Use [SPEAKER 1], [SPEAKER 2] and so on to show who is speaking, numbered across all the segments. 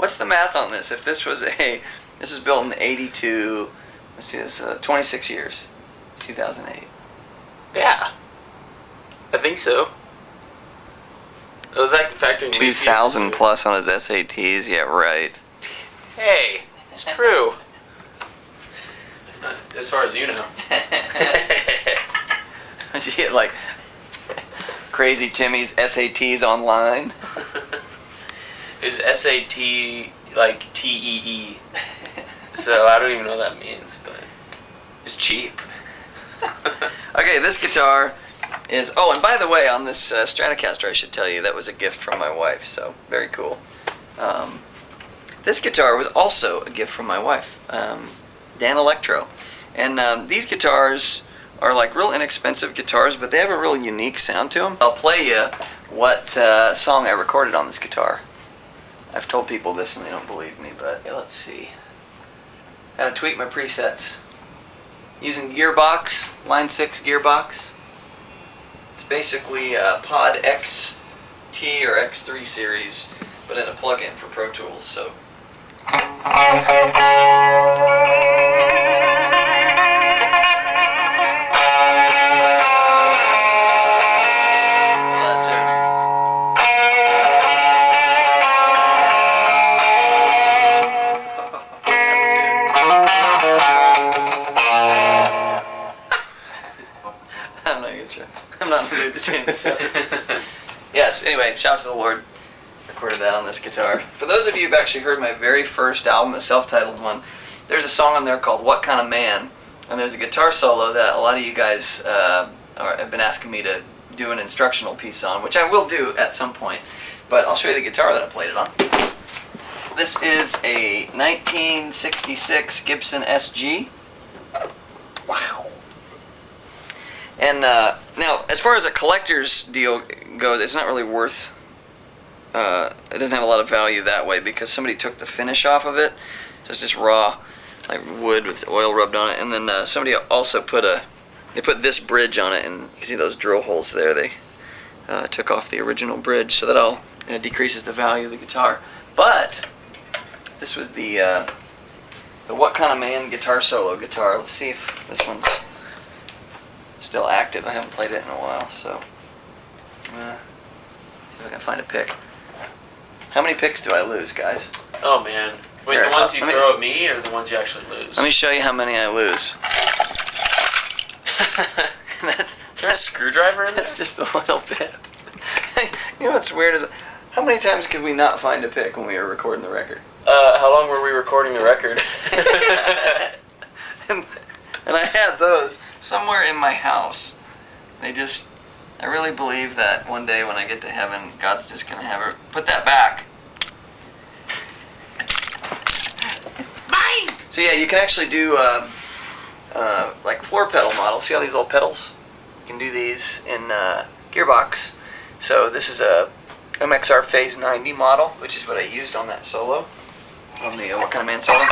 [SPEAKER 1] What's the math on this? If this was this was built in '82. Let's see, this 26 years. It's 2008.
[SPEAKER 2] Yeah, I think so. It was like factoring
[SPEAKER 1] 2,000 plus on his SATs. Yeah, right.
[SPEAKER 2] Hey, it's true. As far as you know.
[SPEAKER 1] Did you get like Crazy Timmy's SATs online?
[SPEAKER 2] It was SAT like TEE. So I don't even know what that means, but it's cheap.
[SPEAKER 1] Okay, this guitar is... Oh, and by the way, on this Stratocaster, I should tell you, that was a gift from my wife, so very cool. This guitar was also a gift from my wife, Dan Electro. And these guitars are like real inexpensive guitars, but they have a really unique sound to them. I'll play you what song I recorded on this guitar. I've told people this and they don't believe me, but yeah, let's see. Gotta tweak my presets. Using Gearbox, Line 6 Gearbox. It's basically Pod XT or X3 series, but in a plug-in for Pro Tools, so. I'm not in the mood to change this up. Yes, anyway, shout out to the Lord. Recorded that on this guitar. For those of you who've actually heard my very first album, the self-titled one, there's a song on there called What Kind of Man? And there's a guitar solo that a lot of you guys have been asking me to do an instructional piece on, which I will do at some point. But I'll show you the guitar that I played it on. This is a 1966 Gibson SG. Wow. And now, as far as a collector's deal goes, it's not really worth, it doesn't have a lot of value that way because somebody took the finish off of it. So it's just raw, like wood with oil rubbed on it. And then somebody also put this bridge on it, and you can see those drill holes there. They took off the original bridge, so that all decreases the value of the guitar. But this was the What Kind of Man guitar solo guitar. Let's see if this one's still active. I haven't played it in a while, so see if I can find a pick. How many picks do I lose, guys?
[SPEAKER 2] Oh man. Wait,
[SPEAKER 1] Here,
[SPEAKER 2] the ones you throw at me or the ones you actually lose?
[SPEAKER 1] Let me show you how many I lose.
[SPEAKER 2] Is there a screwdriver in there?
[SPEAKER 1] That's just a little bit. You know what's weird is, how many times could we not find a pick when we were recording the record?
[SPEAKER 2] How long were we recording the record?
[SPEAKER 1] And I had those somewhere in my house. I really believe that one day when I get to heaven, God's just going to have her put that back. Mine! So yeah, you can actually do like floor pedal models. See all these little pedals? You can do these in Gearbox. So this is a MXR Phase 90 model, which is what I used on that solo. On the What Kind of Man solo.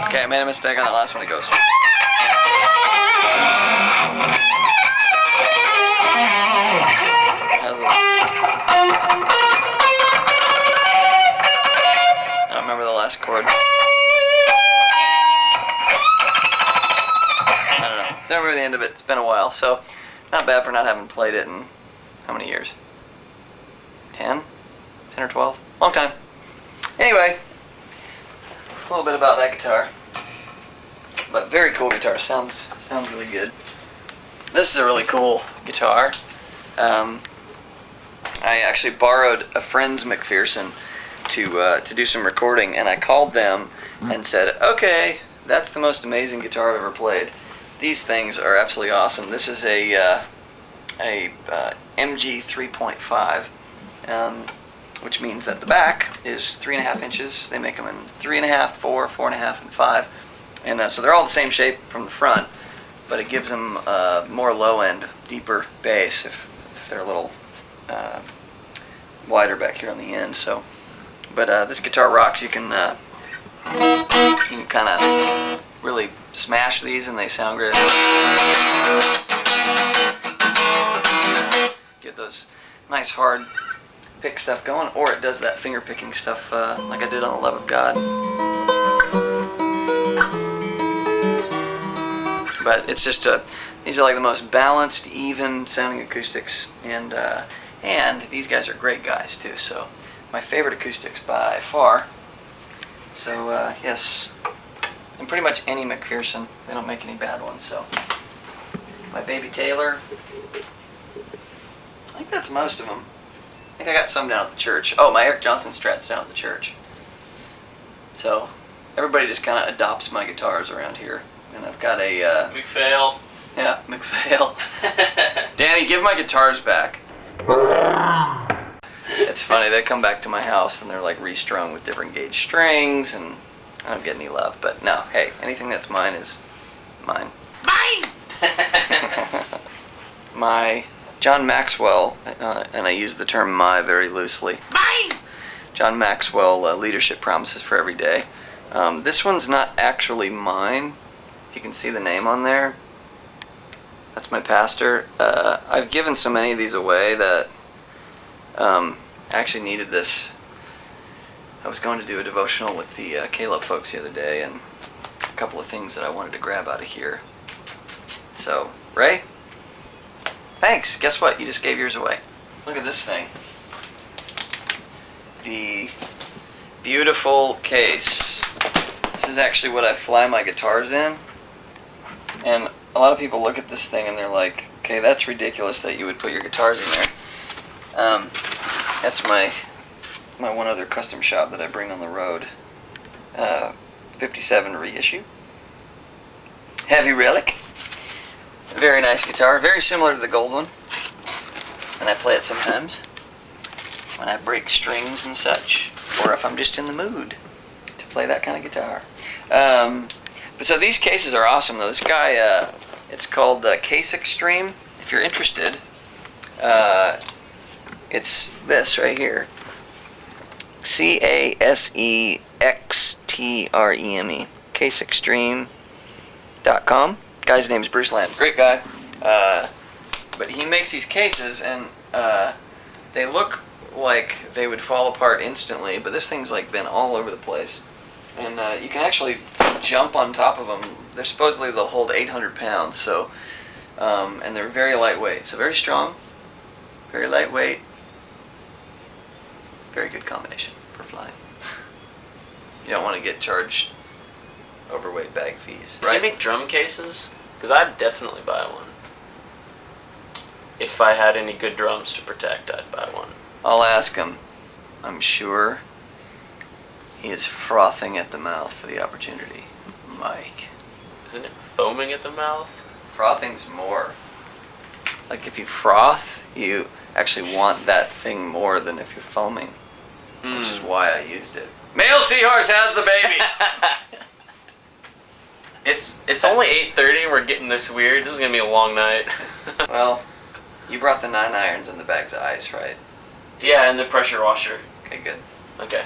[SPEAKER 1] Okay, I made a mistake on that last one. It goes. I don't remember the last chord. I don't know. Don't remember the end of it. It's been a while, so not bad for not having played it in how many years? 10? 10 or 12? Long time. Anyway, it's a little bit about that guitar. But very cool guitar. Sounds really good. This is a really cool guitar. I actually borrowed a friend's McPherson to do some recording, and I called them and said, okay, that's the most amazing guitar I've ever played. These things are absolutely awesome. This is a MG 3.5, which means that the back is 3.5 inches. They make them in 3.5, 4, 4.5, and 5. And so they're all the same shape from the front, but it gives them more low-end, deeper bass if they're a little wider back here on the end. So, but this guitar rocks. You can kind of really smash these, and they sound great. Get those nice hard pick stuff going, or it does that finger picking stuff like I did on the Love of God. But it's just these are like the most balanced, even sounding acoustics, and these guys are great guys too. So my favorite acoustics by far. So yes, and pretty much any McPherson. They don't make any bad ones. So my Baby Taylor. I think that's most of them. I think I got some down at the church. Oh, my Eric Johnson Strat's down at the church. So everybody just kind of adopts my guitars around here. And I've got a...
[SPEAKER 2] McPhail.
[SPEAKER 1] Yeah, McPhail. Danny, give my guitars back. It's funny, they come back to my house and they're like restrung with different gauge strings, and I don't get any love. But no, hey, anything that's mine is mine.
[SPEAKER 2] Mine!
[SPEAKER 1] My John Maxwell, and I use the term "my" very loosely.
[SPEAKER 2] Mine!
[SPEAKER 1] John Maxwell, Leadership Promises for Every Day. This one's not actually mine. You can see the name on there. That's my pastor. I've given so many of these away that I actually needed this. I was going to do a devotional with the Caleb folks the other day, and a couple of things that I wanted to grab out of here. So, Ray, thanks. Guess what? You just gave yours away. Look at this thing. The beautiful case. This is actually what I fly my guitars in. And a lot of people look at this thing and they're like, okay, that's ridiculous that you would put your guitars in there. That's my one other custom shop that I bring on the road. 57 reissue. Heavy Relic. Very nice guitar. Very similar to the gold one. And I play it sometimes when I break strings and such, or if I'm just in the mood to play that kind of guitar. But so these cases are awesome though. This guy, it's called Case Extreme. If you're interested, it's this right here. CASEXTREME. CaseExtreme.com. Guy's name is Bruce Lamb. Great guy. But he makes these cases, and they look like they would fall apart instantly, but this thing's like been all over the place. And you can actually jump on top of them. They're supposedly they'll hold 800 pounds, so and they're very lightweight. So very strong, very lightweight, very good combination for flying. You don't want to get charged overweight bag fees.
[SPEAKER 2] Does he make drum cases? Because I'd definitely buy one. If I had any good drums to protect, I'd buy one.
[SPEAKER 1] I'll ask him. I'm sure he is frothing at the mouth for the opportunity. Mike.
[SPEAKER 2] Isn't it foaming at the mouth?
[SPEAKER 1] Frothing's more. Like if you froth, you actually want that thing more than if you're foaming. Which is why I used it. Male seahorse has the baby!
[SPEAKER 2] It's only 8:30 and we're getting this weird. This is going to be a long night.
[SPEAKER 1] Well, you brought the 9 irons and the bags of ice, right?
[SPEAKER 2] Yeah, and the pressure washer.
[SPEAKER 1] Okay, good.
[SPEAKER 2] Okay.